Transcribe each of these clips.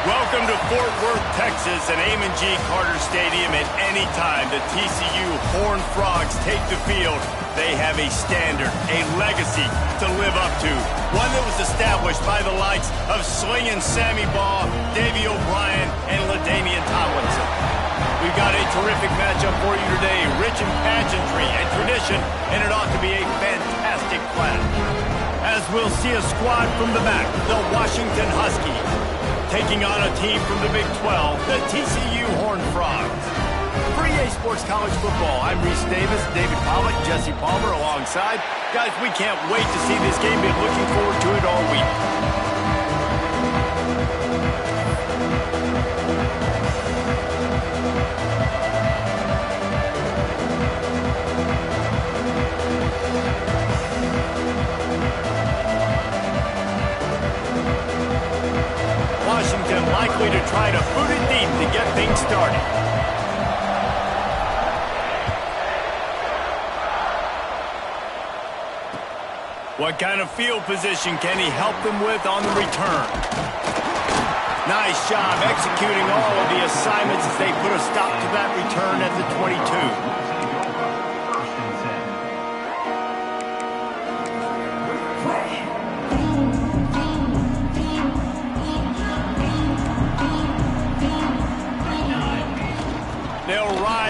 Welcome to Fort Worth, Texas, and Amon G. Carter Stadium. At any time the TCU Horned Frogs take the field, they have a standard, a legacy to live up to. One that was established by the likes of Slingin' Sammy Baugh, Davey O'Brien, and LaDainian Tomlinson. We've got a terrific matchup for you today, rich in pageantry and tradition, and it ought to be a fantastic clash. As we'll see a squad from the back, the Washington Huskies, taking on a team from the Big 12, the TCU Horned Frogs. For EA Sports College Football, I'm Reese Davis, David Pollock, Jesse Palmer alongside. Guys, we can't wait to see this game. Been looking forward to it all week. Washington likely to try to boot it deep to get things started. What kind of field position can he help them with on the return? Nice job executing all of the assignments as they put a stop to that return at the 22.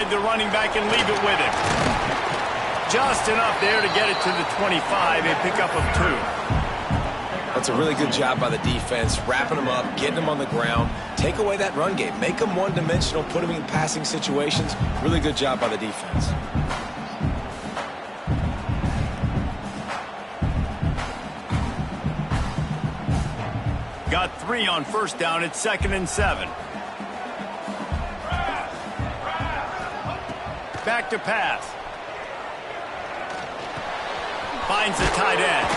The running back and leave it with him. Just enough there to get it to the 25, a pickup of 2. That's a really good job by the defense, wrapping them up, getting them on the ground. Take away that run game. Make them one-dimensional, put them in passing situations. Really good job by the defense. Got 3 on first down. It's 2nd and 7. Back to pass. Finds the tight end.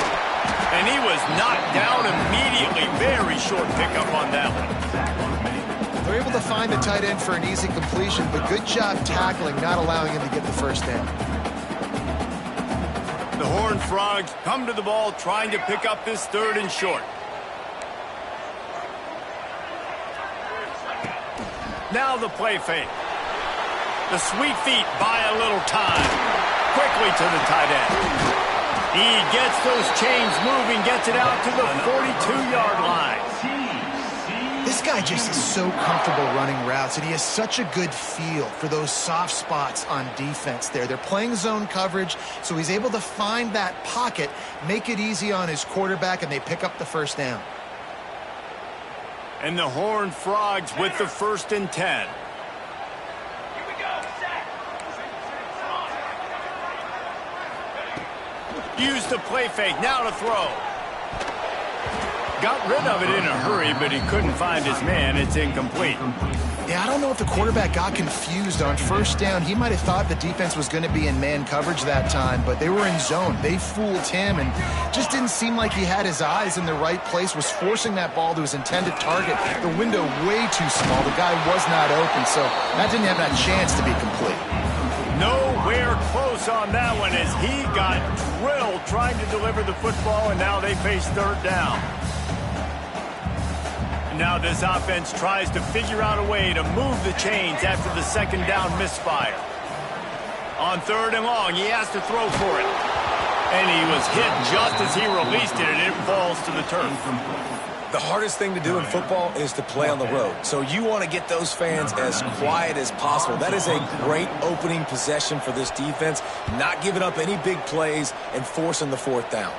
And he was knocked down immediately. Very short pickup on that one. They're able to find the tight end for an easy completion, but good job tackling, not allowing him to get the first down. The Horned Frogs come to the ball trying to pick up this 3rd and short. Now the play fake. The sweet feet buy a little time. Quickly to the tight end. He gets those chains moving, gets it out to the 42-yard line. This guy just is so comfortable running routes, and he has such a good feel for those soft spots on defense there. They're playing zone coverage, so he's able to find that pocket, make it easy on his quarterback, and they pick up the first down. And the Horned Frogs with the 1st and 10. Used the play fake, now to throw. Got rid of it in a hurry, but he couldn't find his man. It's incomplete. Yeah, I don't know if the quarterback got confused on first down. He might have thought the defense was going to be in man coverage that time, but they were in zone. They fooled him and just didn't seem like he had his eyes in the right place, was forcing that ball to his intended target. The window way too small. The guy was not open, so that didn't have that chance to be complete. Nowhere close on that one as he got drilled trying to deliver the football, and now they face 3rd down. Now this offense tries to figure out a way to move the chains after the 2nd down misfire. On 3rd and long, he has to throw for it. And he was hit just as he released it, and it falls to the turf. The hardest thing to do in football is to play on the road. So you want to get those fans as quiet as possible. That is a great opening possession for this defense, not giving up any big plays and forcing the 4th down.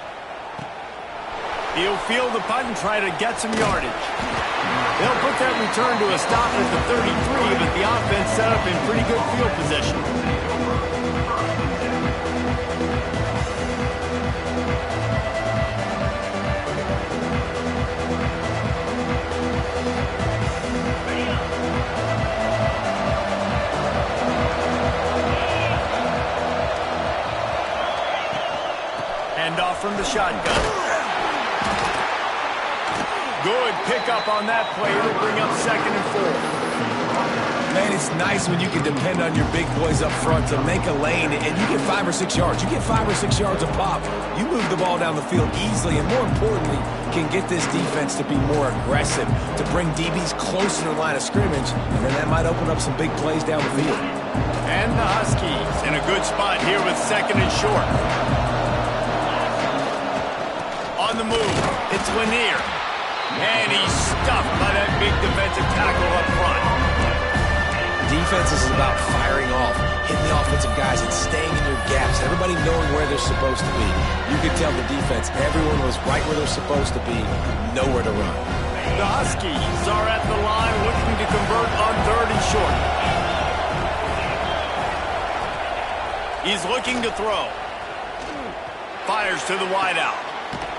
He'll field the punt and try to get some yardage. They'll put that return to a stop at the 33, but the offense set up in pretty good field position. Handoff from the shotgun. Good pickup on that play. It'll bring up 2nd and 4. Man, it's nice when you can depend on your big boys up front to make a lane, and you get 5 or 6 yards. You get 5 or 6 yards a pop. You move the ball down the field easily, and more importantly, can get this defense to be more aggressive, to bring DBs closer to the line of scrimmage, and then that might open up some big plays down the field. And the Huskies in a good spot here with 2nd and short. On the move, it's Lanier. And he's stuffed by that big defensive tackle up front. Defense is about firing off, hitting the offensive guys and staying in your gaps, everybody knowing where they're supposed to be. You could tell the defense, everyone was right where they're supposed to be, nowhere to run. The Huskies are at the line looking to convert on 3rd and short. He's looking to throw. Fires to the wideout.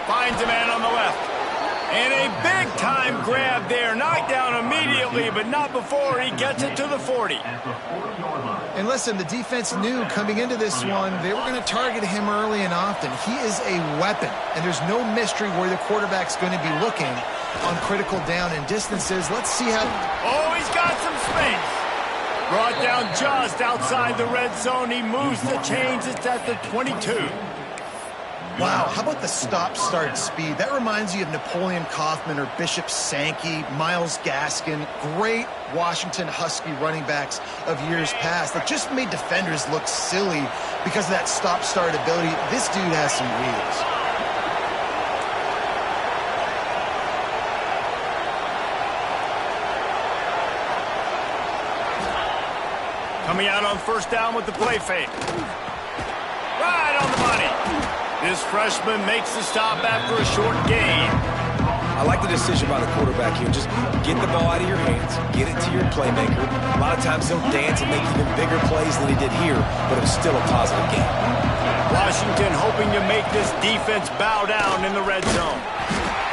Finds a man on the left. And a big-time grab there. Knocked down immediately, but not before he gets it to the 40. And listen, the defense knew coming into this one, they were going to target him early and often. He is a weapon, and there's no mystery where the quarterback's going to be looking on critical down and distances. Let's see how... Oh, he's got some space. Brought down just outside the red zone. He moves the chains. It's at the 22. Wow, how about the stop-start speed? That reminds you of Napoleon Kaufman or Bishop Sankey, Myles Gaskin, great Washington Husky running backs of years past that just made defenders look silly because of that stop-start ability. This dude has some wheels. Coming out on 1st down with the play fake. Right on the money. This freshman makes the stop after a short gain. I like the decision by the quarterback here. Just get the ball out of your hands, get it to your playmaker. A lot of times he'll dance and make even bigger plays than he did here, but it's still a positive game. Washington hoping to make this defense bow down in the red zone.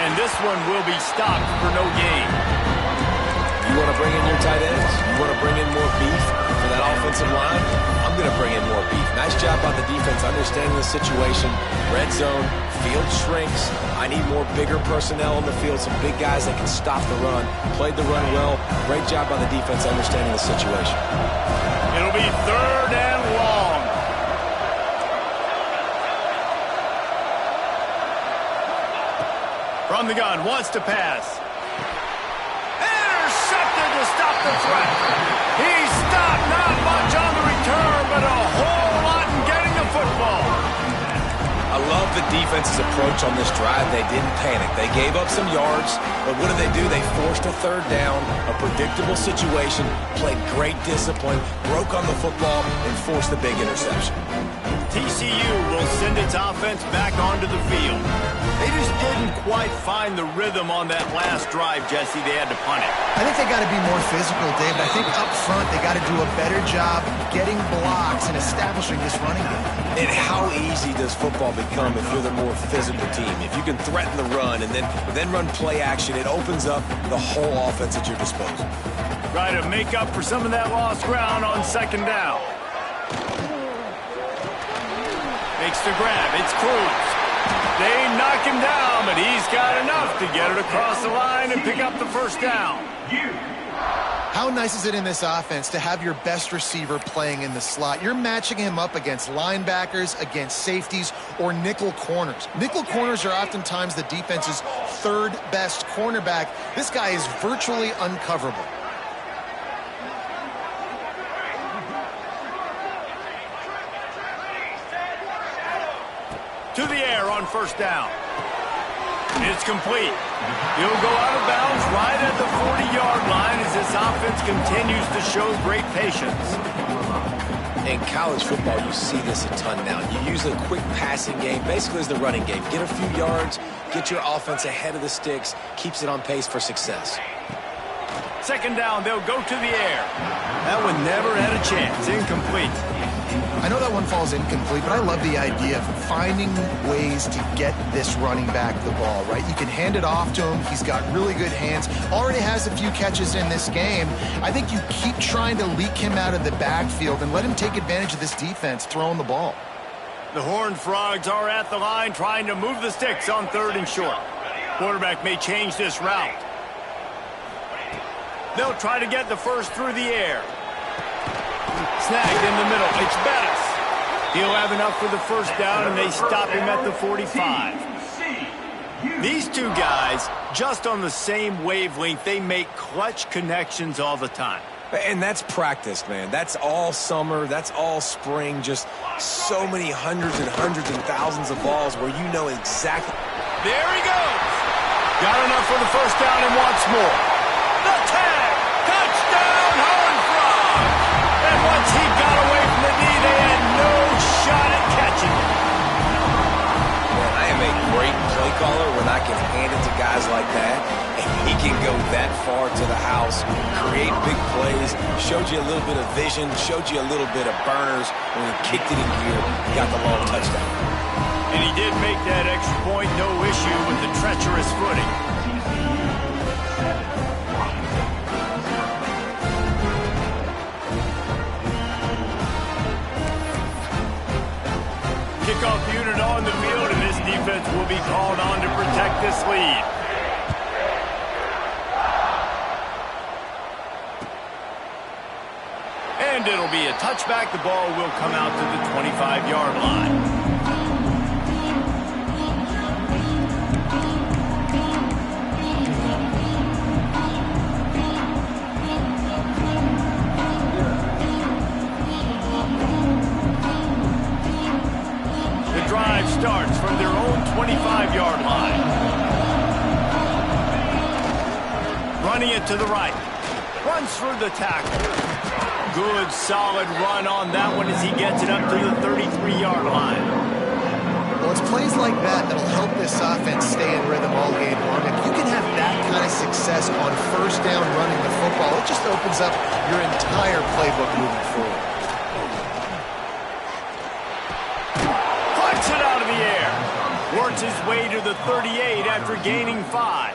And this one will be stopped for no gain. You want to bring in your tight ends? You want to bring in more beef for that offensive line? I'm going to bring in more beef. Nice job by the defense understanding the situation. Red zone, field shrinks. I need more bigger personnel on the field, some big guys that can stop the run. Played the run well. Great job by the defense understanding the situation. It'll be 3rd and long. From the gun, wants to pass. Intercepted to stop the threat. He's stopped, not much on the return, but a whole lot in getting the football. I love the defense's approach on this drive. They didn't panic. They gave up some yards, but what did they do? They forced a 3rd down, a predictable situation, played great discipline, broke on the football, and forced the big interception. TCU will send its offense back onto the field. They just didn't quite find the rhythm on that last drive, Jesse. They had to punt it. I think they got to be more physical, Dave. I think up front they got to do a better job getting blocks and establishing this running game. And how easy does football become if you're the more physical team? If you can threaten the run and then run play action, it opens up the whole offense at your disposal. Try to make up for some of that lost ground on 2nd down. Makes the grab. It's Cruz. They knock him down, but he's got enough to get it across the line and pick up the 1st down. How nice is it in this offense to have your best receiver playing in the slot? You're matching him up against linebackers, against safeties, or nickel corners. Nickel corners are oftentimes the defense's 3rd best cornerback. This guy is virtually uncoverable. To the air on 1st down. It's complete. He'll go out of bounds right at the 40-yard line as this offense continues to show great patience. In college football, you see this a ton now. You use a quick passing game, basically as the running game. Get a few yards, get your offense ahead of the sticks, keeps it on pace for success. 2nd down, they'll go to the air. That one never had a chance. Incomplete. I know that one falls incomplete, but I love the idea of finding ways to get this running back the ball, right? You can hand it off to him. He's got really good hands. Already has a few catches in this game. I think you keep trying to leak him out of the backfield and let him take advantage of this defense throwing the ball. The Horned Frogs are at the line trying to move the sticks on 3rd and short. Quarterback may change this route. They'll try to get the first through the air. Snagged in the middle. It's Bettis. He'll have enough for the first down, and they stop him at the 45. These two guys, just on the same wavelength, they make clutch connections all the time. And that's practice, man. That's all summer. That's all spring. Just so many hundreds and thousands of balls where you know exactly. There he goes. Got enough for the first down and wants more. The tag. Touchdown, Horned Frogs. And once he got away from the knee, they had no shot at catching him. Man, I am a great play caller when I can hand it to guys like that. And he can go that far to the house, create big plays, showed you a little bit of vision, showed you a little bit of burners. When he kicked it in gear, he got the long touchdown. And he did make that extra point, no issue with the treacherous footing. Kickoff unit on the field, and this defense will be called on to protect this lead. And it'll be a touchback. The ball will come out to the 25-yard line. Drive starts from their own 25-yard line. Running it to the right. Runs through the tackle. Good, solid run on that one as he gets it up to the 33-yard line. Well, it's plays like that that'll help this offense stay in rhythm all game long. If you can have that kind of success on first down running the football, it just opens up your entire playbook moving forward. It out of the air. Works his way to the 38 after gaining 5.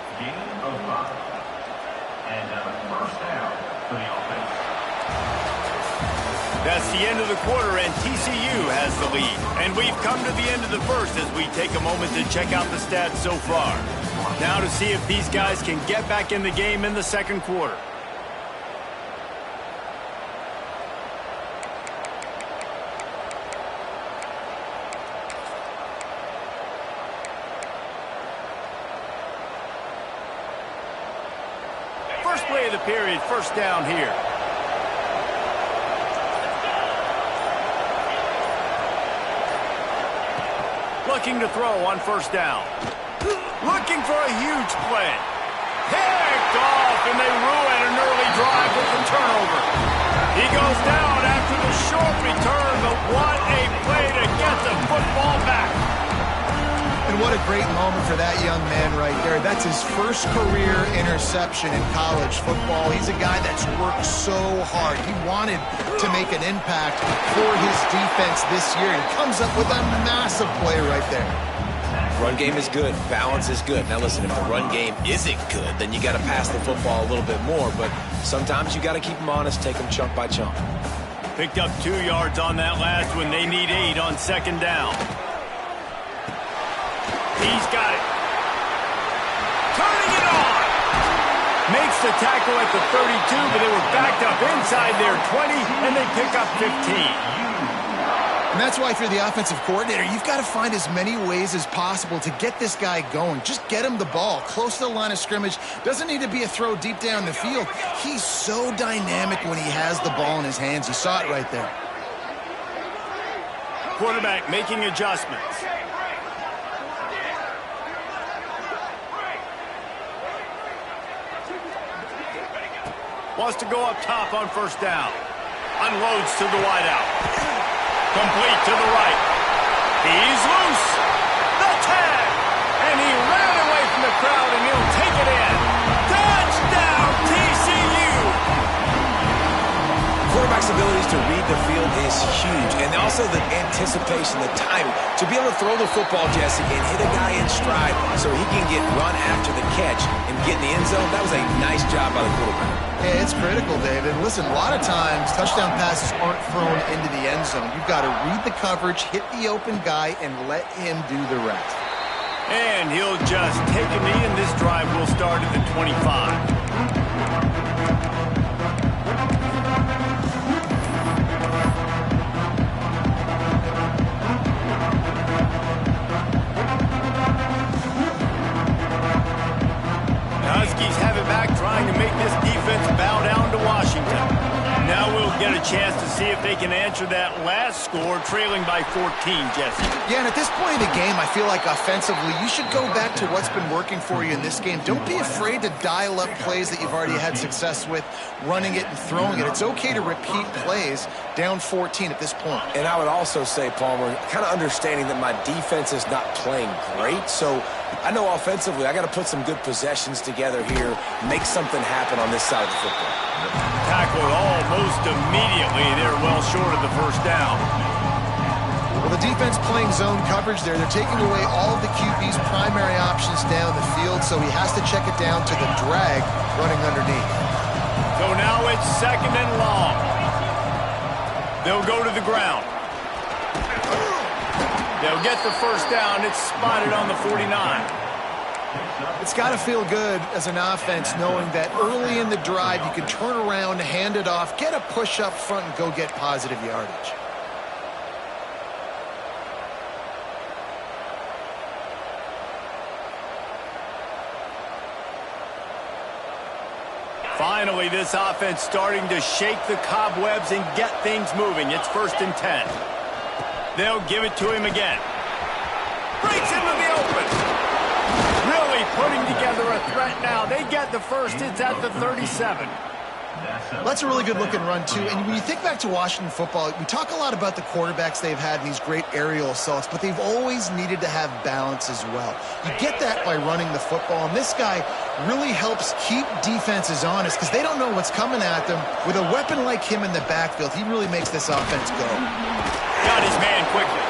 That's the end of the quarter, and TCU has the lead. And we've come to the end of the first as we take a moment to check out the stats so far. Now to see if these guys can get back in the game in the second quarter. First play of the period, first down here. Looking to throw on first down. Looking for a huge play. Picked off, and they ruin an early drive with the turnover. He goes down after the short return, but what a play to get the football back. And what a great moment for that young man right there. That's his first career interception in college football. He's a guy that's worked so hard. He wanted to make an impact for his defense this year. He comes up with a massive play right there. Run game is good. Balance is good. Now listen, if the run game isn't good, then you got to pass the football a little bit more. But sometimes you got to keep them honest, take them chunk by chunk. Picked up 2 yards on that last one. They need 8 on second down. He's got it. Turning it on. Makes the tackle at the 32, but they were backed up inside their 20, and they pick up 15. And that's why if you're the offensive coordinator, you've got to find as many ways as possible to get this guy going. Just get him the ball close to the line of scrimmage. Doesn't need to be a throw deep down the field. He's so dynamic when he has the ball in his hands. You saw it right there. Quarterback making adjustments. Wants to go up top on first down. Unloads to the wideout. Complete to the right. He's loose. The tag. And he ran away from the crowd, and he'll take it in. Touchdown, TCU. Quarterback's abilities to read the field is huge. And also the anticipation, the timing. To be able to throw the football, Jesse, and hit a guy in stride so he can get run after the catch and get in the end zone, that was a nice job by the quarterback. Yeah, it's critical, David. Listen, a lot of times touchdown passes aren't thrown into the end zone. You've got to read the coverage, hit the open guy, and let him do the rest. And he'll just take a knee, and this drive will start at the 25. see if they can answer that last score, trailing by 14, Jesse. Yeah, and at this point in the game, I feel like offensively, you should go back to what's been working for you in this game. Don't be afraid to dial up plays that you've already had success with, running it and throwing it. It's okay to repeat plays down 14 at this point. And I would also say, Palmer, kind of understanding that my defense is not playing great, so I know offensively I got to put some good possessions together here, make something happen on this side of the football. Tackled almost immediately. They're well short of the first down. Well, the defense playing zone coverage there. They're taking away all of the QB's primary options down the field, so he has to check it down to the drag running underneath. So now it's 2nd and long. They'll go to the ground. They'll get the first down. It's spotted on the 49. It's got to feel good as an offense knowing that early in the drive you can turn around, hand it off, get a push up front, and go get positive yardage. Finally, this offense starting to shake the cobwebs and get things moving. It's 1st and 10. They'll give it to him again. Breaks into the open. Really putting together a threat now. They get the first. It's at the 37. Well, that's a really good-looking run, too. And when you think back to Washington football, we talk a lot about the quarterbacks they've had in these great aerial assaults, but they've always needed to have balance as well. You get that by running the football, and this guy really helps keep defenses honest because they don't know what's coming at them. With a weapon like him in the backfield, he really makes this offense go. Got his man quickly.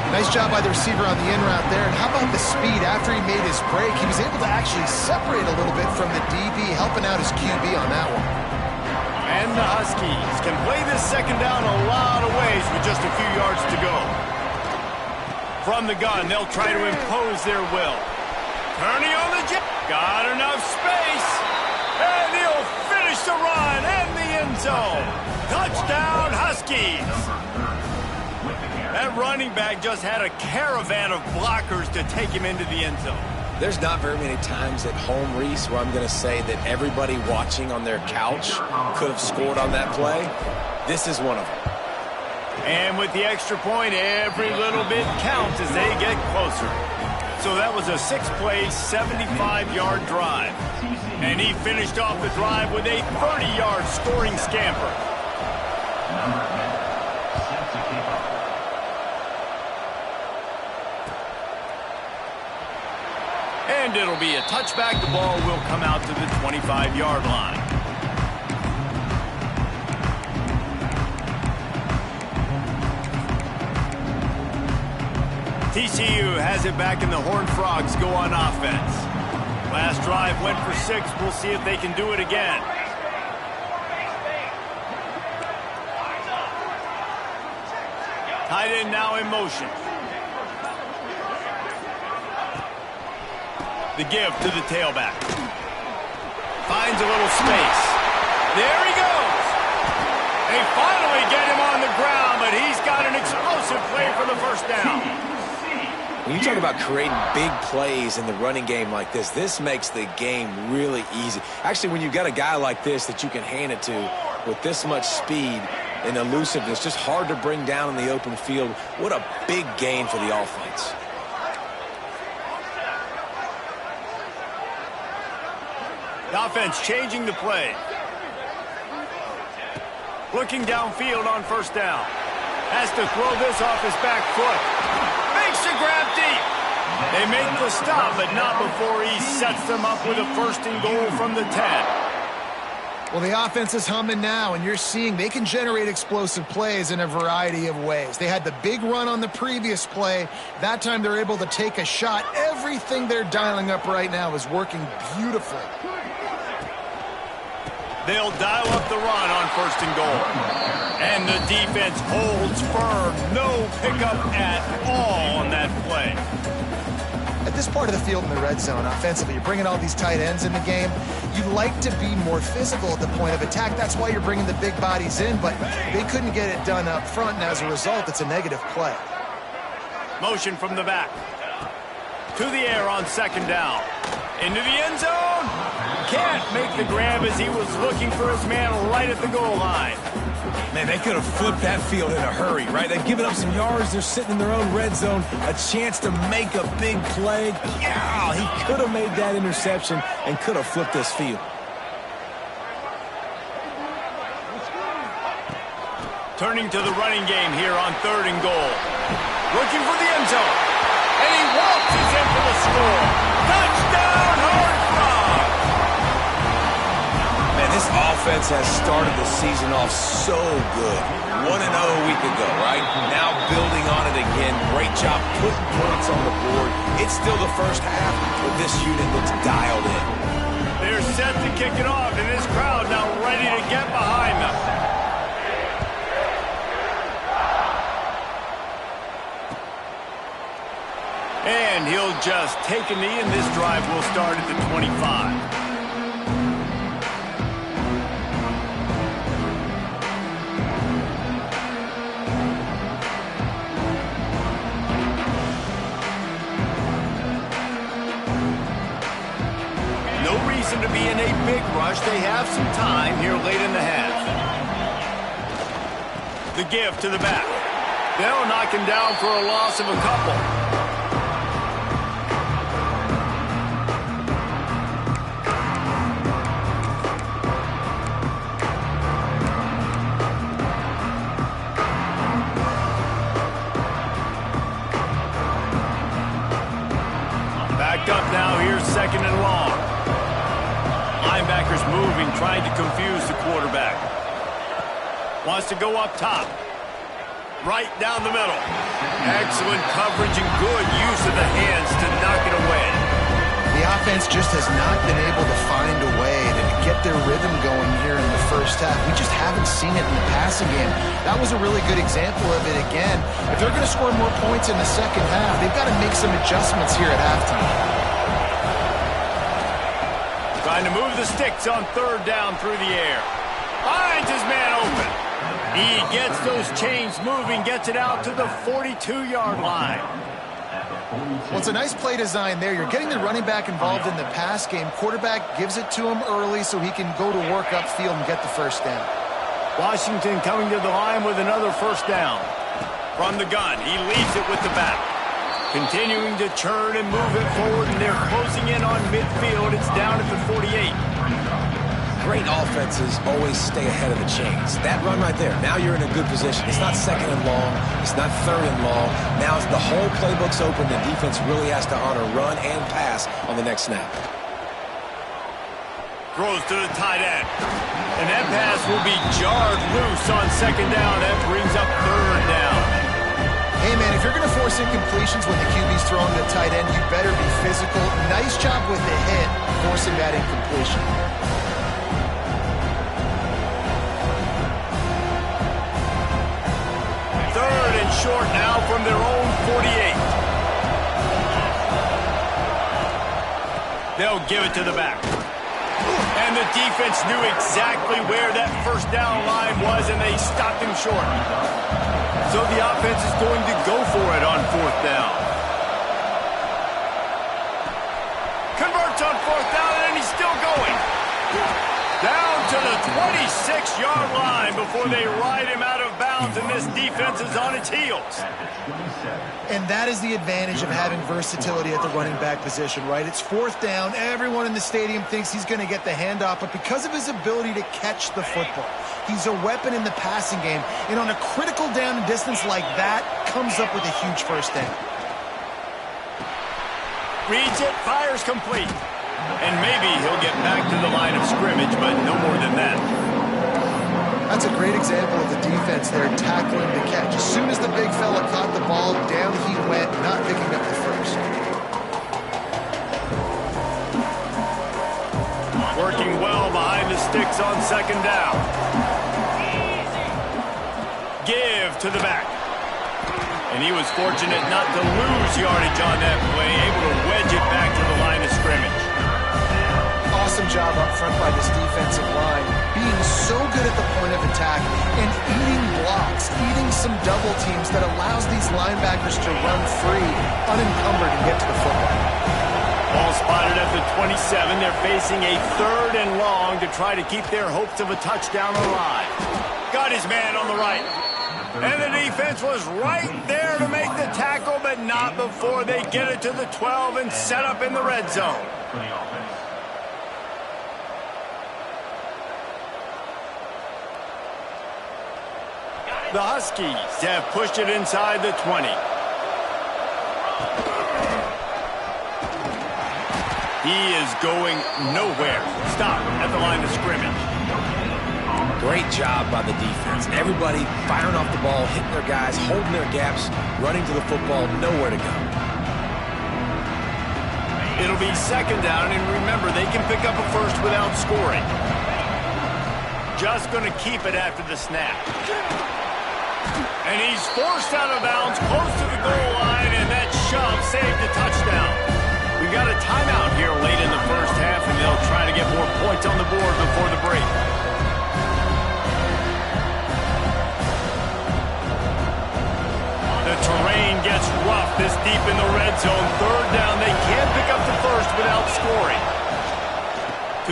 Nice job by the receiver on the in route there. And how about the speed after he made his break? He was able to actually separate a little bit from the DB, helping out his QB on that one. And the Huskies can play this 2nd down a lot of ways with just a few yards to go. From the gun, they'll try to impose their will. Turning on the jet. Got enough space. And he'll finish the run and the end zone. Touchdown, Huskies. That running back just had a caravan of blockers to take him into the end zone. There's not very many times at home, Reese, where I'm going to say that everybody watching on their couch could have scored on that play. This is one of them. And with the extra point, every little bit counts as they get closer. So that was a 6-play, 75-yard drive. And he finished off the drive with a 30-yard scoring scamper. And it'll be a touchback. The ball will come out to the 25-yard line. TCU has it back, and the Horned Frogs go on offense. Last drive went for 6. We'll see if they can do it again. Tight end now in motion. The give to the tailback. Finds a little space. There he goes. They finally get him on the ground, but he's got an explosive play for the first down. When you talk about creating big plays in the running game like this makes the game really easy. Actually, when you've got a guy like this that you can hand it to with this much speed and elusiveness, just hard to bring down in the open field, what a big gain for the offense. The offense changing the play. Looking downfield on first down. Has to throw this off his back foot. Makes a grab deep. They make the stop, but not before he sets them up with a 1st and goal from the 10. Well, the offense is humming now, and you're seeing they can generate explosive plays in a variety of ways. They had the big run on the previous play. That time they're able to take a shot. Everything they're dialing up right now is working beautifully. They'll dial up the run on 1st and goal. And the defense holds firm. No pickup at all on that play. At this part of the field in the red zone, offensively, you're bringing all these tight ends in the game. You'd like to be more physical at the point of attack. That's why you're bringing the big bodies in, but they couldn't get it done up front, and as a result, it's a negative play. Motion from the back. To the air on 2nd down. Into the end zone. can't make the grab as he was looking for his man right at the goal line. Man, they could have flipped that field in a hurry, right? They've given up some yards. They're sitting in their own red zone. A chance to make a big play. Yeah, he could have made that interception and could have flipped this field. Turning to the running game here on 3rd and goal. Looking for the end zone. And he waltzes in for the score. Touchdown, Horned Frog! Man, this offense has started the season off so good. 1-0 a week ago, right? Now building on it again. Great job putting points on the board. It's still the first half, but this unit looks dialed in. They're set to kick it off, and this crowd now ready to get behind them. And he'll just take a knee, and this drive will start at the 25. No reason to be in a big rush. They have some time here late in the half. The give to the back. They'll knock him down for a loss of a couple. Up now, here's 2nd and long. Linebackers moving, trying to confuse the quarterback. Wants to go up top. Right down the middle. Excellent coverage and good use of the hands to knock it away. The offense just has not been able to find a way to get their rhythm going here in the first half. We just haven't seen it in the passing game. That was a really good example of it again. If they're going to score more points in the second half, they've got to make some adjustments here at halftime. Trying to move the sticks on 3rd down through the air. Finds his man open. He gets those chains moving, gets it out to the 42-yard line. Well, it's a nice play design there. You're getting the running back involved in the pass game. Quarterback gives it to him early so he can go to work upfield and get the first down. Washington coming to the line with another first down. From the gun, he leads it with the back. Continuing to churn and move it forward, and they're closing in on midfield. It's down at the 48. Great offenses always stay ahead of the chains. That run right there, now you're in a good position. It's not 2nd and long. It's not 3rd and long. Now the whole playbook's open. The defense really has to honor run and pass on the next snap. Throws to the tight end. And that pass will be jarred loose on 2nd down. That brings up 3rd down. Hey, man, if you're going to force incompletions when the QB's throwing to the tight end, you better be physical. Nice job with the hit, forcing that incompletion. Third and short now from their own 48. They'll give it to the back. And the defense knew exactly where that first down line was, and they stopped him short. So the offense is going to go for it on 4th down. Converts on 4th down, and he's still going. Down to the 26-yard line before they ride him out of bounds, and this defense is on its heels. And that is the advantage of having versatility at the running back position, right? It's 4th down. Everyone in the stadium thinks he's going to get the handoff, but because of his ability to catch the football, he's a weapon in the passing game. And on a critical down and distance like that, comes up with a huge first down. Reads it, fires complete. And maybe he'll get back to the line of scrimmage, but no more than that. That's a great example of the defense there tackling the catch. As soon as the big fella caught the ball, down he went, not picking up the first. Working well behind the sticks on 2nd down. Give to the back. And he was fortunate not to lose yardage on that play, able to wedge it back to the line of scrimmage. Awesome job up front by this defensive line, being so good at the point of attack and eating blocks, eating some double teams that allows these linebackers to run free, unencumbered, and get to the football. Ball spotted at the 27. They're facing a 3rd and long to try to keep their hopes of a touchdown alive. Got his man on the right. And the defense was right there to make the tackle, but not before they get it to the 12 and set up in the red zone. The Huskies have pushed it inside the 20. He is going nowhere. Stop at the line of scrimmage. Great job by the defense. Everybody firing off the ball, hitting their guys, holding their gaps, running to the football, nowhere to go. It'll be 2nd down, and remember, they can pick up a first without scoring. Just going to keep it after the snap. And he's forced out of bounds close to the goal line, and that shove saved a touchdown. We got a timeout here late in the first half, and they'll try to get more points on the board before the break. The terrain gets rough this deep in the red zone. 3rd down, they can't pick up the first without scoring.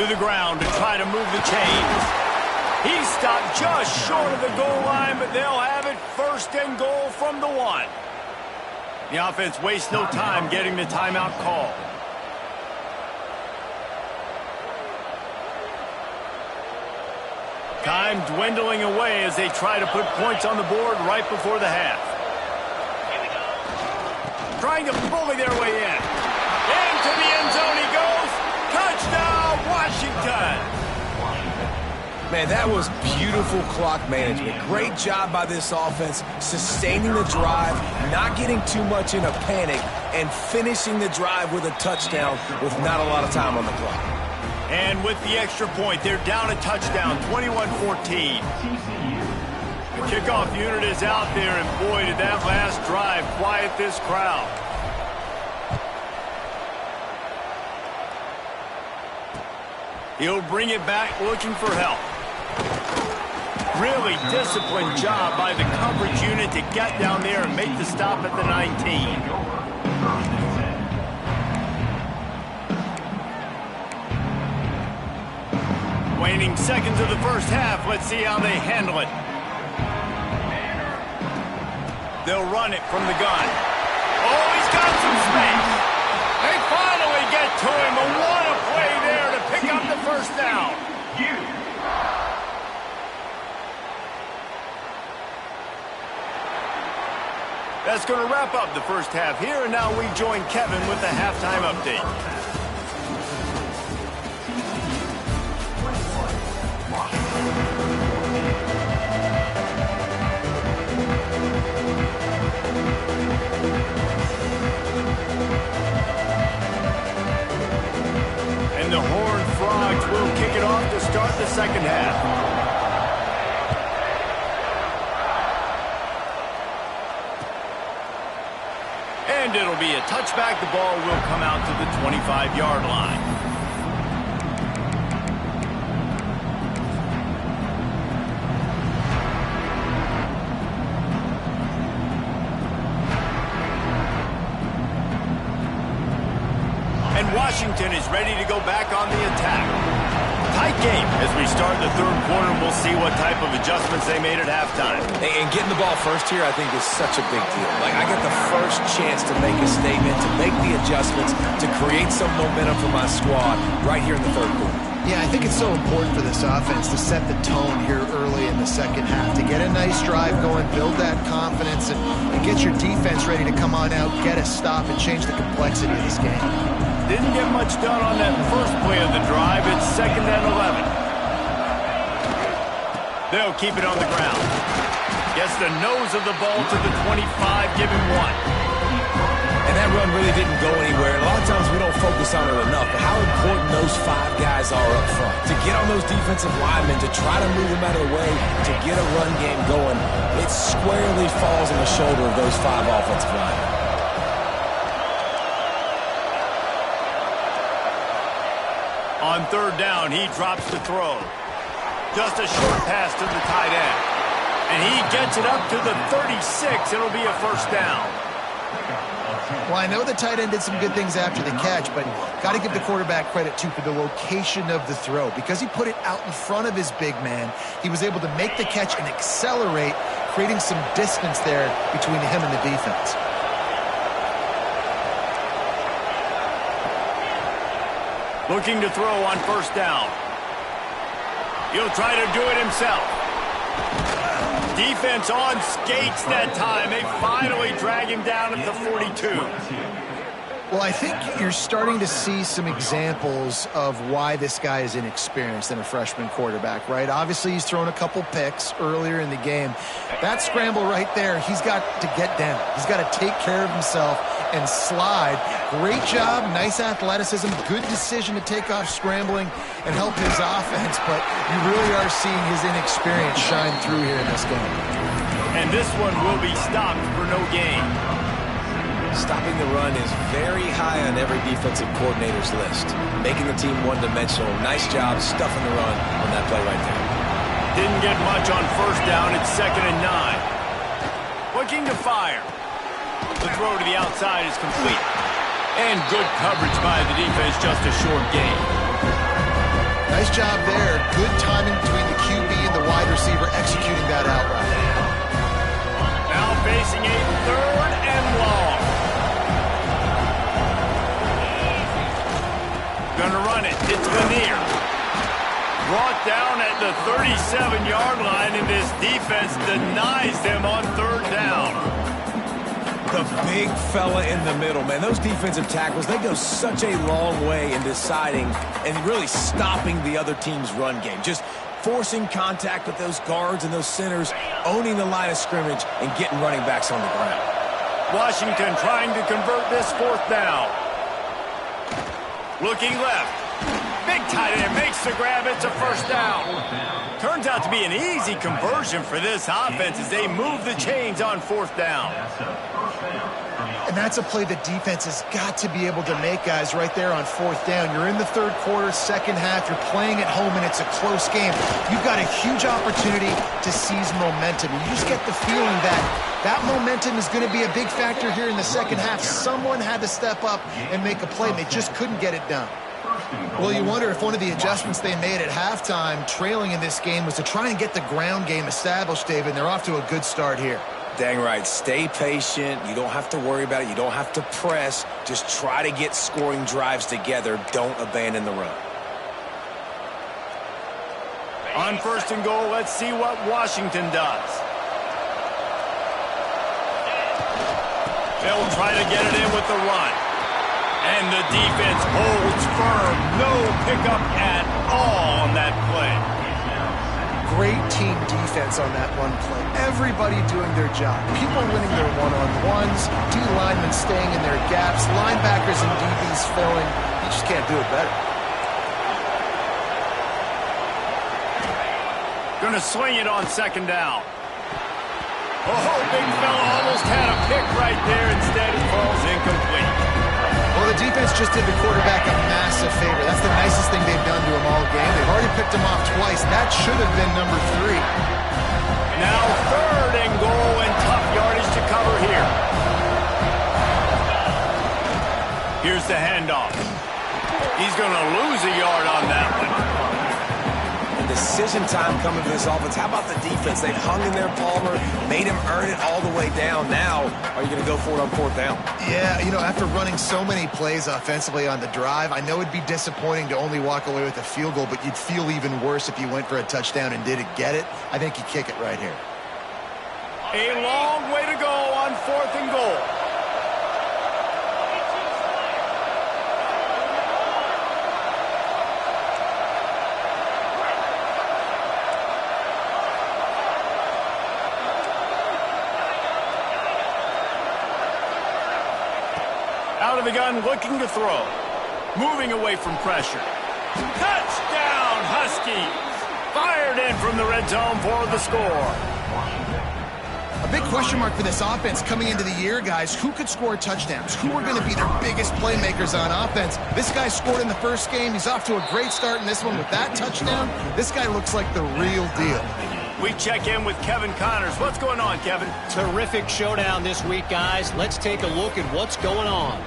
To the ground to try to move the chains. He stopped just short of the goal line, but they'll have it 1st and goal from the 1. The offense wastes no time getting the timeout call. Time dwindling away as they try to put points on the board right before the half. Trying to bully their way in. Into the end zone he goes. Touchdown, Washington. Man, that was beautiful clock management. Great job by this offense, sustaining the drive, not getting too much in a panic, and finishing the drive with a touchdown with not a lot of time on the clock. And with the extra point, they're down a touchdown, 21-14. The kickoff unit is out there, and boy, did that last drive quiet this crowd. He'll bring it back looking for help. Really disciplined job by the coverage unit to get down there and make the stop at the 19. Waning seconds of the first half. Let's see how they handle it. They'll run it from the gun. Oh, he's got some space. They finally get to him. A what a play there to pick up the first down. That's going to wrap up the first half here, and now we join Kevin with the halftime update. And the Horned Frogs will kick it off to start the second half. And it'll be a touchback. The ball will come out to the 25-yard line. And Washington is ready to go back on the attack. Tight game as we start the third quarter. We'll see what type of adjustments they made at halftime. And getting the ball first here, I think, is such a big deal. Like, I get the first chance to make a statement, to make the adjustments, to create some momentum for my squad right here in the third quarter. Yeah, I think it's so important for this offense to set the tone here early in the second half, to get a nice drive going, build that confidence, and get your defense ready to come on out, get a stop, and change the complexity of this game. Didn't get much done on that first play of the drive. It's 2nd and 11. They'll keep it on the ground. Gets the nose of the ball to the 25, give him 1. And that run really didn't go anywhere. A lot of times we don't focus on it enough, but how important those 5 guys are up front. To get on those defensive linemen, to try to move them out of the way, to get a run game going, it squarely falls on the shoulder of those 5 offensive linemen. On third down, he drops the throw. Just a short pass to the tight end. And he gets it up to the 36. It'll be a first down. Well, I know the tight end did some good things after the catch, but got to give the quarterback credit, too, for the location of the throw. Because he put it out in front of his big man, he was able to make the catch and accelerate, creating some distance there between him and the defense. Looking to throw on first down. He'll try to do it himself. Defense on skates that time. They finally drag him down at the 42. Well, I think you're starting to see some examples of why this guy is inexperienced in a freshman quarterback, right? Obviously, he's thrown a couple picks earlier in the game. That scramble right there, he's got to get down. He's got to take care of himself and slide. Great job, nice athleticism, good decision to take off scrambling and help his offense, but you really are seeing his inexperience shine through here in this game. And this one will be stopped for no gain. Stopping the run is very high on every defensive coordinator's list. Making the team one-dimensional. Nice job stuffing the run on that play right there. Didn't get much on first down. It's 2nd and 9. Looking to fire. The throw to the outside is complete. And good coverage by the defense, just a short gain. Nice job there. Good timing between the QB and the wide receiver executing that out route. Now facing a 3rd and long. Gonna run it. It's Lanier. Brought down at the 37-yard line, and this defense denies them on 3rd down. The big fella in the middle, man. Those defensive tackles, they go such a long way in deciding and really stopping the other team's run game. Just forcing contact with those guards and those centers, owning the line of scrimmage, and getting running backs on the ground. Washington trying to convert this 4th down. Looking left. Big tight end makes the grab. It's a first down. Turns out to be an easy conversion for this offense as they move the chains on 4th down. And that's a play the defense has got to be able to make, guys, right there on 4th down. You're in the 3rd quarter, 2nd half. You're playing at home, and it's a close game. You've got a huge opportunity to seize momentum. You just get the feeling that that momentum is going to be a big factor here in the 2nd half. Someone had to step up and make a play, and they just couldn't get it done. Well, you wonder if one of the adjustments they made at halftime, trailing in this game, was to try and get the ground game established, David, and they're off to a good start here. Dang right. Stay patient. You don't have to worry about it. You don't have to press. Just try to get scoring drives together. Don't abandon the run. On 1st and goal, let's see what Washington does. They'll try to get it in with the run. And the defense holds firm. No pickup at all on that play. Great team defense on that one play. Everybody doing their job. People winning their one-on-ones, D-linemen staying in their gaps, linebackers and DBs filling. You just can't do it better. Gonna swing it on 2nd down. Oh, big fella almost had a pick right there. Instead, it falls incomplete. Well, the defense just did the quarterback a massive favor. That's the nicest thing they've done to him all game. They've already picked him off twice. That should have been number 3. Now 3rd and goal and tough yardage to cover here. Here's the handoff. He's going to lose a yard on that one. Decision time coming for this offense. How about the defense? They've hung in there, Palmer, made him earn it all the way down. Now, are you going to go for it on 4th down? Yeah, you know, after running so many plays offensively on the drive, I know it'd be disappointing to only walk away with a field goal, but you'd feel even worse if you went for a touchdown and didn't get it. I think you kick it right here. A long way to go on 4th and goal. Out of the gun, looking to throw. Moving away from pressure. Touchdown, Huskies! Fired in from the red zone for the score. A big question mark for this offense coming into the year, guys. Who could score touchdowns? Who are going to be their biggest playmakers on offense? This guy scored in the first game. He's off to a great start in this one with that touchdown. This guy looks like the real deal. We check in with Kevin Connors. What's going on, Kevin? Terrific showdown this week, guys. Let's take a look at what's going on.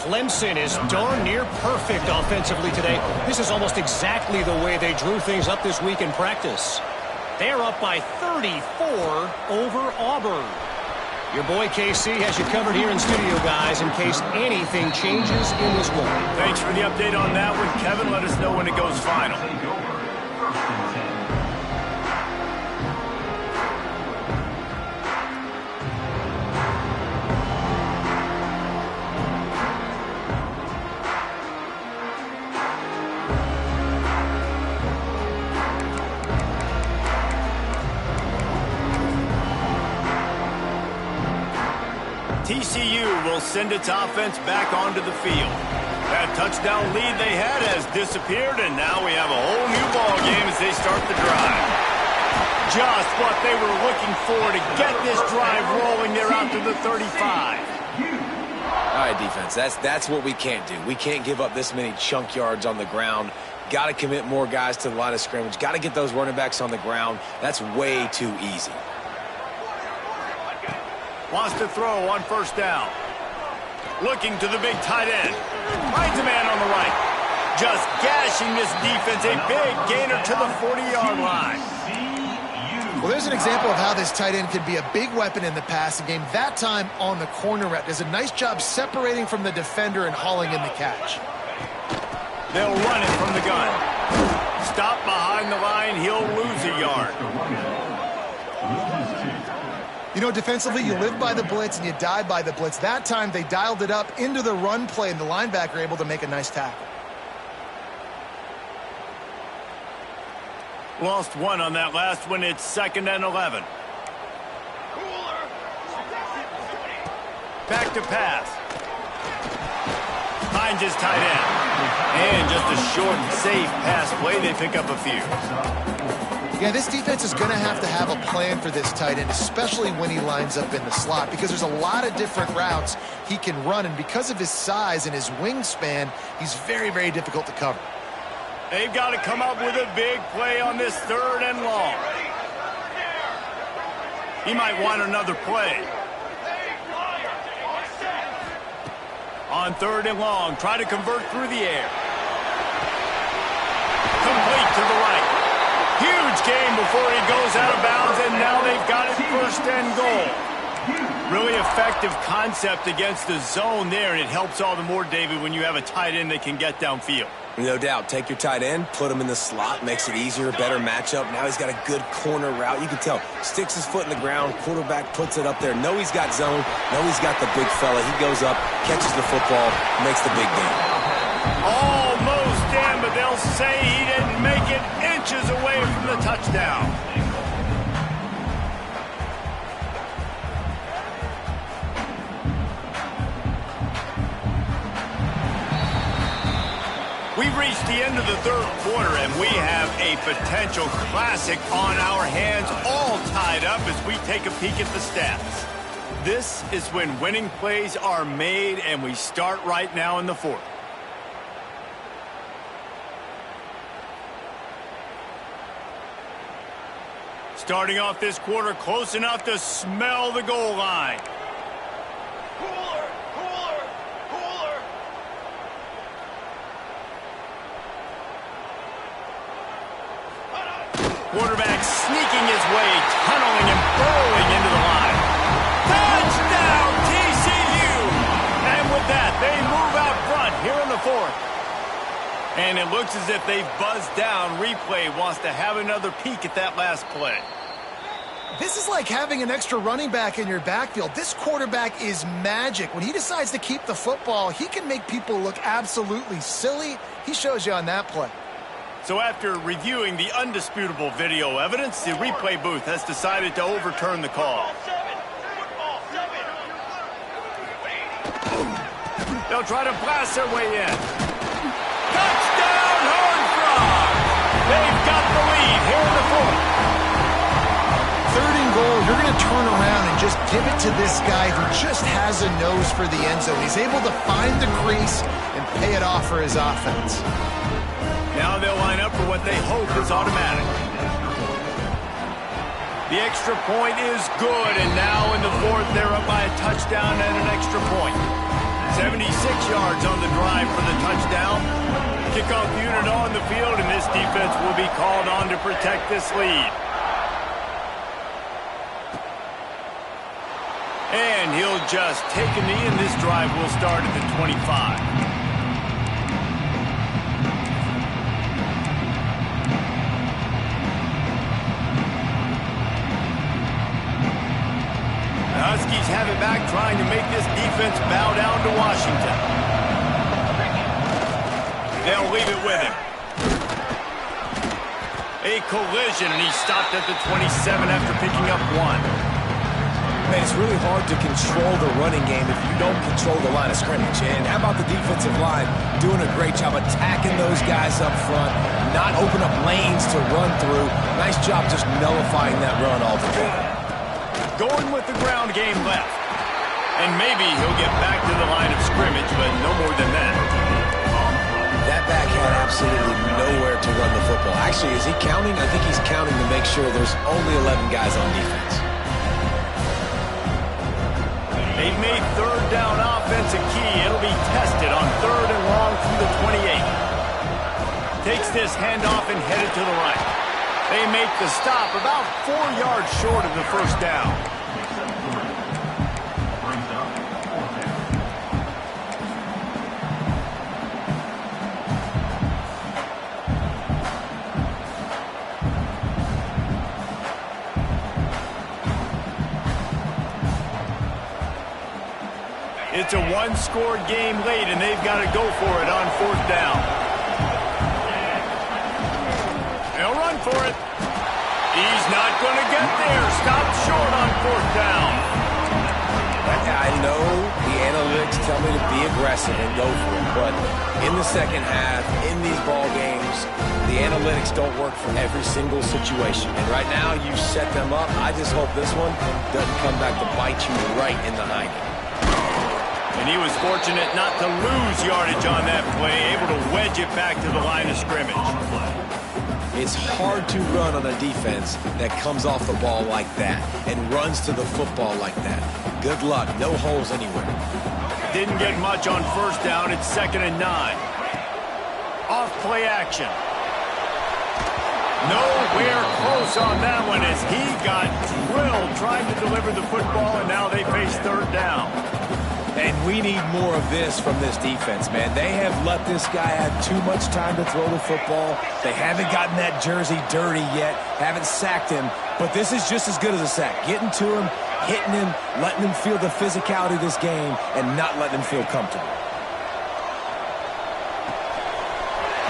Clemson is darn near perfect offensively today. This is almost exactly the way they drew things up this week in practice. They're up by 34 over Auburn. Your boy KC has you covered here in studio, guys, in case anything changes in this one. Thanks for the update on that one, Kevin. Let us know when it goes final. TCU will send its offense back onto the field. That touchdown lead they had has disappeared, and now we have a whole new ball game as they start the drive. Just what they were looking for to get this drive rolling. They're out to the 35. All right, defense, that's what we can't do. We can't give up this many chunk yards on the ground. Got to commit more guys to the line of scrimmage. Got to get those running backs on the ground. That's way too easy. Wants to throw on first down. Looking to the big tight end. Finds a man on the right. Just gashing this defense. A big gainer to the 40-yard line. Well, there's an example of how this tight end could be a big weapon in the passing game. That time on the corner route. Does a nice job separating from the defender and hauling in the catch. They'll run it from the gun. Stop behind the line. He'll lose a yard. You know, defensively, you live by the blitz and you die by the blitz. That time, they dialed it up into the run play, and the linebacker able to make a nice tackle. Lost one on that last one. It's 2nd and 11. Back to pass. Finds his tight end. And just a short and safe pass play. They pick up a few. Yeah, this defense is going to have a plan for this tight end, especially when he lines up in the slot, because there's a lot of different routes he can run, and because of his size and his wingspan, he's very, very difficult to cover. They've got to come up with a big play on this 3rd and long. He might want another play. On 3rd and long, try to convert through the air. Complete to the right. Huge gain before he goes out of bounds, and now they've got it 1st and goal. Really effective concept against the zone there, and it helps all the more, David, when you have a tight end that can get downfield. No doubt. Take your tight end, put him in the slot, makes it easier, better matchup. Now he's got a good corner route. You can tell. Sticks his foot in the ground, quarterback puts it up there. Know he's got zone. Know he's got the big fella. He goes up, catches the football, makes the big game. Almost in, but they'll say he didn't make it inches away from the touchdown. We've reached the end of the 3rd quarter, and we have a potential classic on our hands, all tied up as we take a peek at the stats. This is when winning plays are made, and we start right now in the 4th. Starting off this quarter close enough to smell the goal line. Quarterback sneaking his way, tunneling and burrowing into the line. Touchdown, TCU! And with that, they move out front here in the 4th. And it looks as if they've buzzed down. Replay wants to have another peek at that last play. This is like having an extra running back in your backfield. This quarterback is magic. When he decides to keep the football, he can make people look absolutely silly. He shows you on that play. So after reviewing the undisputable video evidence, the replay booth has decided to overturn the call. They'll try to blast their way in. Touchdown, Horned Frogs! They've got the lead here in the 4th. 3rd and goal, you're going to turn around and just give it to this guy who just has a nose for the end zone. He's able to find the crease and pay it off for his offense. Now they'll line up for what they hope is automatic. The extra point is good, and now in the fourth, they're up by a touchdown and an extra point. 76 yards on the drive for the touchdown. Kickoff unit on the field, and this defense will be called on to protect this lead. And he'll just take a knee, and this drive will start at the 25. The Huskies have it back, trying to make this defense bow down to Washington. They'll leave it with him. A collision, and he stopped at the 27 after picking up one. Man, it's really hard to control the running game if you don't control the line of scrimmage. And how about the defensive line doing a great job attacking those guys up front, not open up lanes to run through. Nice job just nullifying that run altogether. Going with the ground game left. And maybe he'll get back to the line of scrimmage, but no more than that. That back had absolutely nowhere to run the football. Actually, is he counting? I think he's counting to make sure there's only 11 guys on defense. They've made third down offense a key. It'll be tested on third and long from the 28. Takes this handoff and headed to the right. They make the stop about 4 yards short of the first down. It's a one-score game late, and they've got to go for it on fourth down. They'll run for it. He's not going to get there. Stopped short on fourth down. I know the analytics tell me to be aggressive and go for it, but in the second half, in these ball games, the analytics don't work for every single situation. And right now, you set them up. I just hope this one doesn't come back to bite you right in the hind end. And he was fortunate not to lose yardage on that play, able to wedge it back to the line of scrimmage. It's hard to run on a defense that comes off the ball like that and runs to the football like that. Good luck. No holes anywhere. Didn't get much on first down. It's 2nd and 9. Off play action. Nowhere close on that one as he got drilled trying to deliver the football, and now they face third down. And we need more of this from this defense, man. They have let this guy have too much time to throw the football. They haven't gotten that jersey dirty yet, haven't sacked him, but this is just as good as a sack. Getting to him, hitting him, letting him feel the physicality of this game, and not letting him feel comfortable.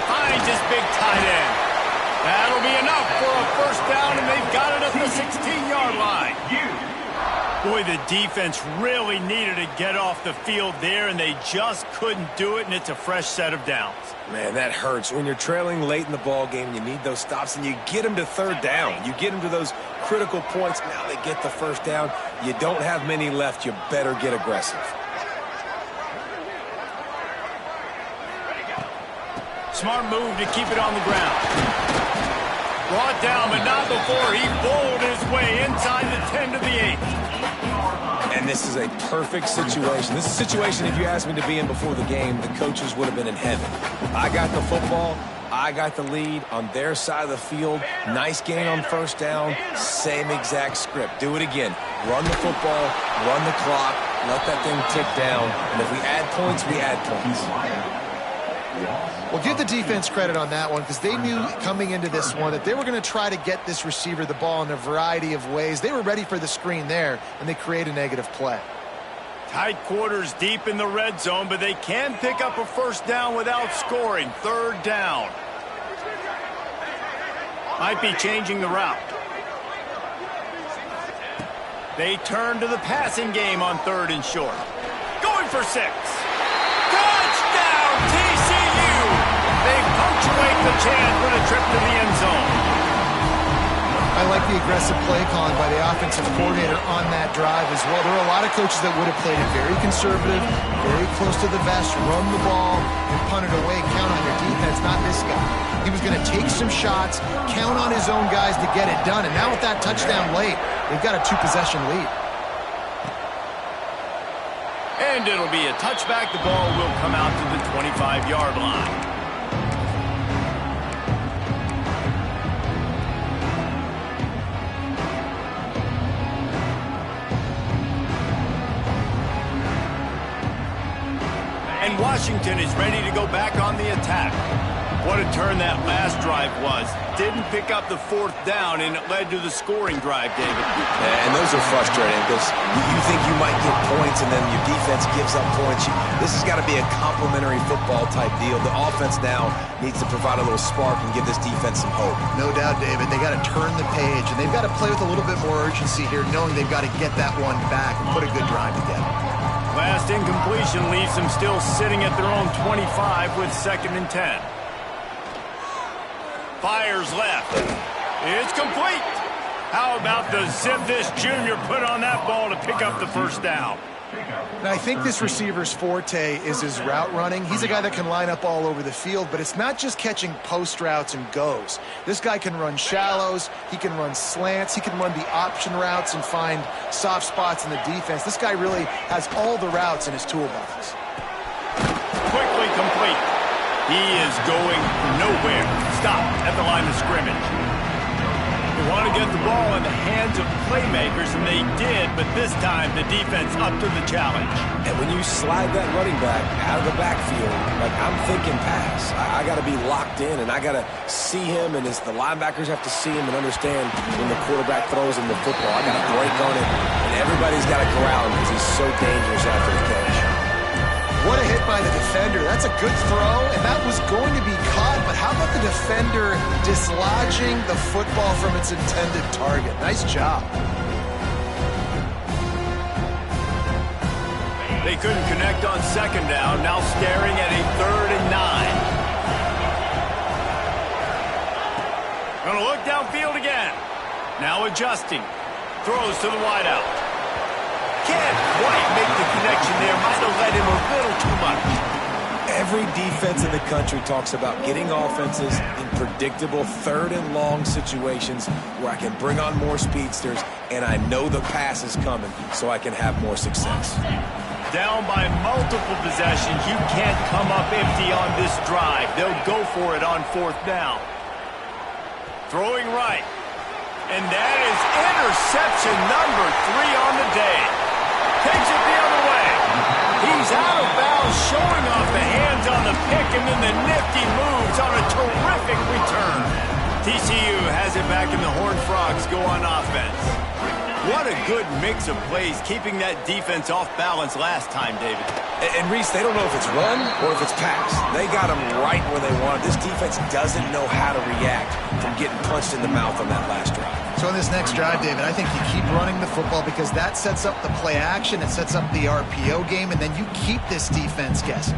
Finds his big tight end. That'll be enough for a first down, and they've got it at the 16-yard line. Boy, the defense really needed to get off the field there, and they just couldn't do it, and it's a fresh set of downs. Man, that hurts. When you're trailing late in the ball game, you need those stops, and you get them to third down. You get them to those critical points. Now they get the first down. You don't have many left. You better get aggressive. Smart move to keep it on the ground. Brought down, but not before he bowled his way inside the 10 to the 8. And this is a perfect situation. This is a situation, if you asked me to be in before the game, the coaches would have been in heaven. I got the football. I got the lead on their side of the field. Nice gain on first down. Same exact script. Do it again. Run the football. Run the clock. Let that thing tick down. And if we add points, we add points. Well, give the defense credit on that one because they knew coming into this one that they were going to try to get this receiver the ball in a variety of ways. They were ready for the screen there, and they create a negative play. Tight quarters deep in the red zone, but they can pick up a first down without scoring. Third down. Might be changing the route. They turn to the passing game on 3rd and short. Going for 6. Touchdown, TCU! They punctuate the chance with a trip to the end zone. I like the aggressive play calling by the offensive coordinator on that drive as well. There are a lot of coaches that would have played it very conservative, very close to the vest, run the ball, and punt it away, count on your defense, not this guy. He was going to take some shots, count on his own guys to get it done, and now with that touchdown late, they've got a 2-possession lead. And it'll be a touchback. The ball will come out to the 25-yard line. And Washington is ready to go back on the attack. What a turn that last drive was. Didn't pick up the 4th down, and it led to the scoring drive, David. And those are frustrating because you think you might get points and then your defense gives up points. This has got to be a complementary football type deal. The offense now needs to provide a little spark and give this defense some hope. No doubt, David. They got to turn the page, and they've got to play with a little bit more urgency here, knowing they've got to get that one back and put a good drive together. Last incompletion leaves them still sitting at their own 25 with 2nd and 10. Fires left. It's complete. How about the zip this junior put on that ball to pick up the 1st down? Now, I think this receiver's forte is his route running. He's a guy that can line up all over the field, but it's not just catching post routes and goes. This guy can run shallows, he can run slants, he can run the option routes and find soft spots in the defense. This guy really has all the routes in his toolbox. Quickly complete. He is going nowhere. Stop at the line of scrimmage. They want to get the ball in the hands of playmakers, and they did, but this time the defense up to the challenge. And when you slide that running back out of the backfield, like I'm thinking pass. I got to be locked in, and I got to see him, and the linebackers have to see him and understand when the quarterback throws him the football. I got to break on it, and everybody's got to corral him because he's so dangerous after the catch. What a hit by the defender. That's a good throw, and that was going to be caught, but how about the defender dislodging the football from its intended target? Nice job. They couldn't connect on 2nd down, now staring at a 3rd and 9. Gonna look downfield again. Now adjusting. Throws to the wideout. Can't quite make the connection there. Might have led him a little too much. Every defense in the country talks about getting offenses in predictable 3rd and long situations where I can bring on more speedsters and I know the pass is coming so I can have more success. Down by multiple possessions, you can't come up empty on this drive. They'll go for it on 4th down. Throwing right. And that is interception number 3 on the day. Takes it the other way. He's out of bounds, showing off the hands on the pick, and then the nifty moves on a terrific return. TCU has it back, and the Horned Frogs go on offense. What a good mix of plays, keeping that defense off balance last time, David. And Reese, they don't know if it's run or if it's pass. They got them right where they want. This defense doesn't know how to react from getting punched in the mouth on that last drive. So in this next drive, David, I think you keep running the football because that sets up the play action, it sets up the RPO game, and then you keep this defense guessing.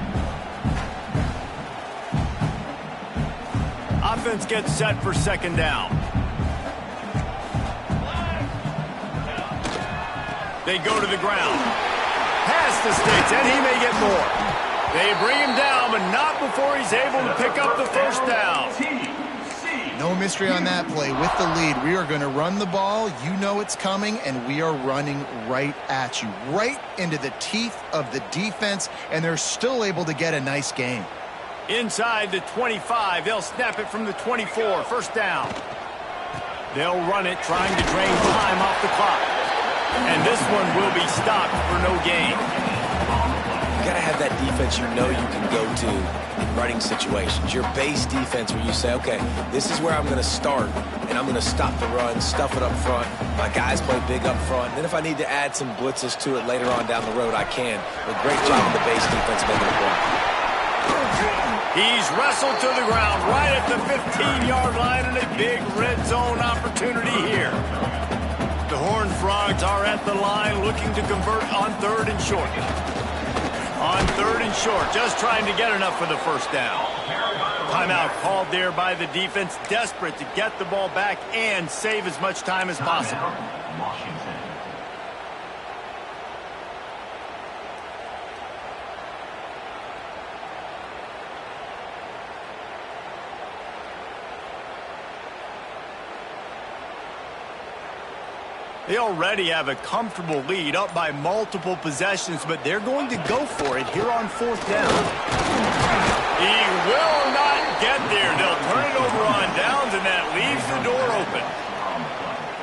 Offense gets set for 2nd down. They go to the ground. Past the sticks, and he may get more. They bring him down, but not before he's able to pick up the 1st down. No mystery on that play. With the lead, we are going to run the ball. You know it's coming, and we are running right at you, right into the teeth of the defense, and they're still able to get a nice game. Inside the 25, they'll snap it from the 24, 1st down. They'll run it, trying to drain time off the clock. And this one will be stopped for no gain. You got to have that defense you know you can go to in running situations. Your base defense where you say, okay, this is where I'm going to start, and I'm going to stop the run, stuff it up front. My guys play big up front. Then if I need to add some blitzes to it later on down the road, I can. But great job of the base defense making it work. He's wrestled to the ground right at the 15-yard line, and a big red zone opportunity here. The Horned Frogs are at the line looking to convert on 3rd and short. On 3rd and short, just trying to get enough for the 1st down. Timeout called there by the defense, desperate to get the ball back and save as much time as possible. They already have a comfortable lead, up by multiple possessions, but they're going to go for it here on 4th down. He will not get there. They'll turn it over on downs, and that leaves the door open.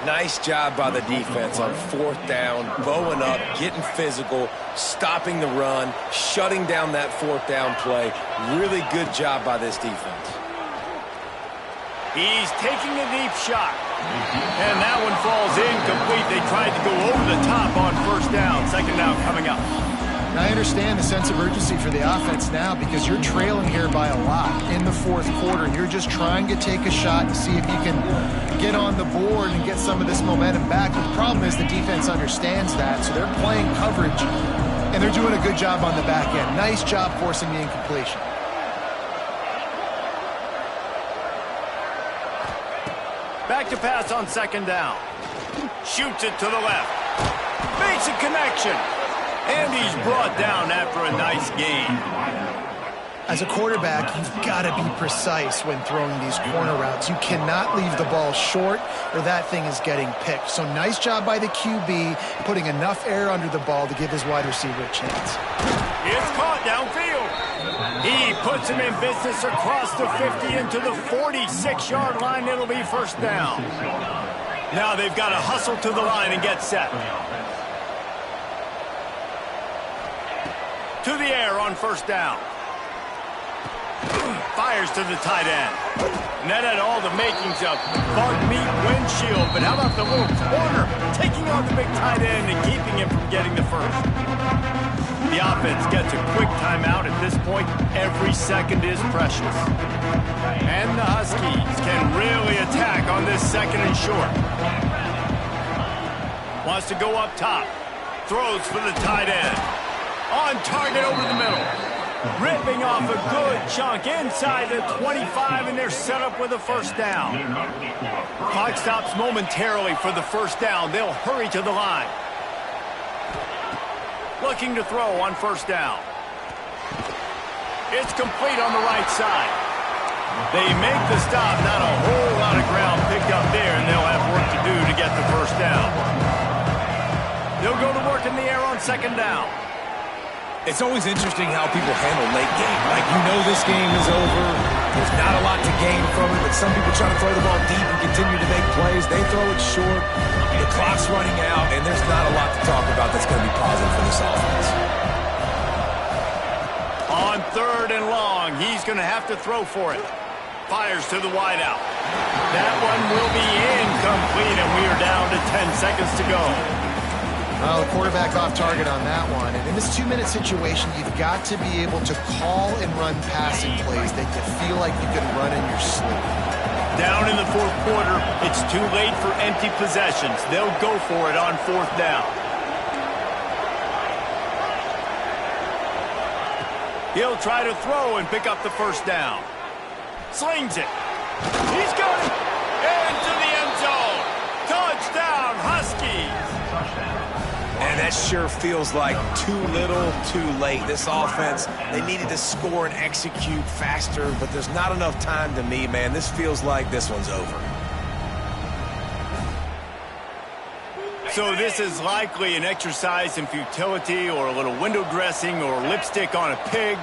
Nice job by the defense on 4th down, bowing up, getting physical, stopping the run, shutting down that 4th down play. Really good job by this defense. He's taking a deep shot. And that one falls incomplete. They tried to go over the top on 1st down. 2nd down coming up. I understand the sense of urgency for the offense now because you're trailing here by a lot in the 4th quarter. You're just trying to take a shot to see if you can get on the board and get some of this momentum back. But the problem is the defense understands that, so they're playing coverage, and they're doing a good job on the back end. Nice job forcing the incompletion. Back to pass on 2nd down. Shoots it to the left. Makes a connection. And he's brought down after a nice gain. As a quarterback, you've got to be precise when throwing these corner routes. You cannot leave the ball short or that thing is getting picked. So nice job by the QB putting enough air under the ball to give his wide receiver a chance. It's caught downfield. He puts him in business across the 50 into the 46-yard line. It'll be 1st down. Now they've got to hustle to the line and get set. To the air on 1st down. Fires to the tight end. And that had all the makings of bug meat windshield. But how about the little corner taking on the big tight end and keeping him from getting the first? The offense gets a quick timeout at this point. Every second is precious. And the Huskies can really attack on this 2nd and short. Wants to go up top. Throws for the tight end. On target over the middle. Ripping off a good chunk inside the 25, and they're set up with a 1st down. Clock stops momentarily for the 1st down. They'll hurry to the line. Looking to throw on 1st down. It's complete on the right side. They make the stop. Not a whole lot of ground picked up there, and they'll have work to do to get the 1st down. They'll go to work in the air on 2nd down. It's always interesting how people handle late game. Like, you know this game is over. There's not a lot to gain from it, but some people try to throw the ball deep and continue to make plays. They throw it short. The clock's running out, and there's not a lot to talk about that's going to be positive for this offense. On 3rd and long, he's going to have to throw for it. Fires to the wideout. That one will be incomplete, and we are down to 10 seconds to go. Well, the quarterback off target on that one. And in this 2-minute situation, you've got to be able to call and run passing plays that you feel like you can run in your sleep. Down in the 4th quarter, it's too late for empty possessions. They'll go for it on 4th down. He'll try to throw and pick up the 1st down. Slings it. He's got it. Into the end zone. Touchdown, Huskies. And that sure feels like too little, too late. This offense, they needed to score and execute faster, but there's not enough time to me, man. This feels like this one's over. So this is likely an exercise in futility or a little window dressing or lipstick on a pig,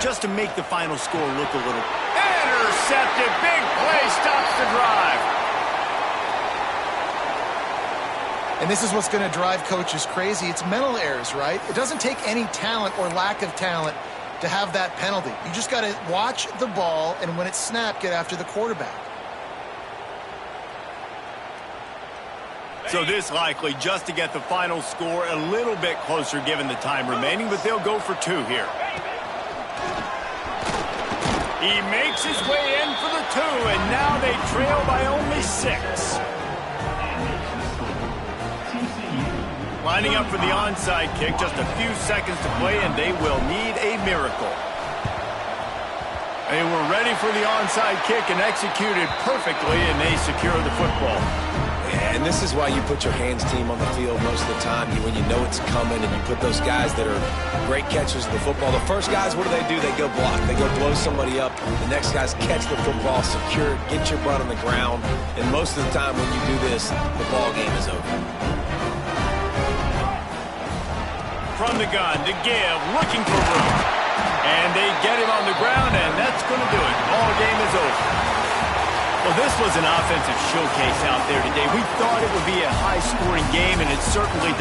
just to make the final score look a little... Intercepted. Big play stops the drive. And this is what's going to drive coaches crazy. It's mental errors, right? It doesn't take any talent or lack of talent to have that penalty. You just got to watch the ball, and when it's snapped, get after the quarterback. So this likely just to get the final score a little bit closer given the time remaining, but they'll go for 2 here. He makes his way in for the 2, and now they trail by only 6. Lining up for the onside kick, just a few seconds to play, and they will need a miracle. They were ready for the onside kick and executed perfectly, and they secure the football. Yeah, and this is why you put your hands team on the field most of the time. When you know it's coming, and you put those guys that are great catchers of the football. The first guys, what do? They go block. They go blow somebody up. The next guys catch the football, secure it, get your butt on the ground. And most of the time when you do this, the ball game is over. From the gun to give, looking for room. And they get him on the ground, and that's going to do it. Ball game is over. Well, this was an offensive showcase out there today. We thought it would be a high-scoring game, and it certainly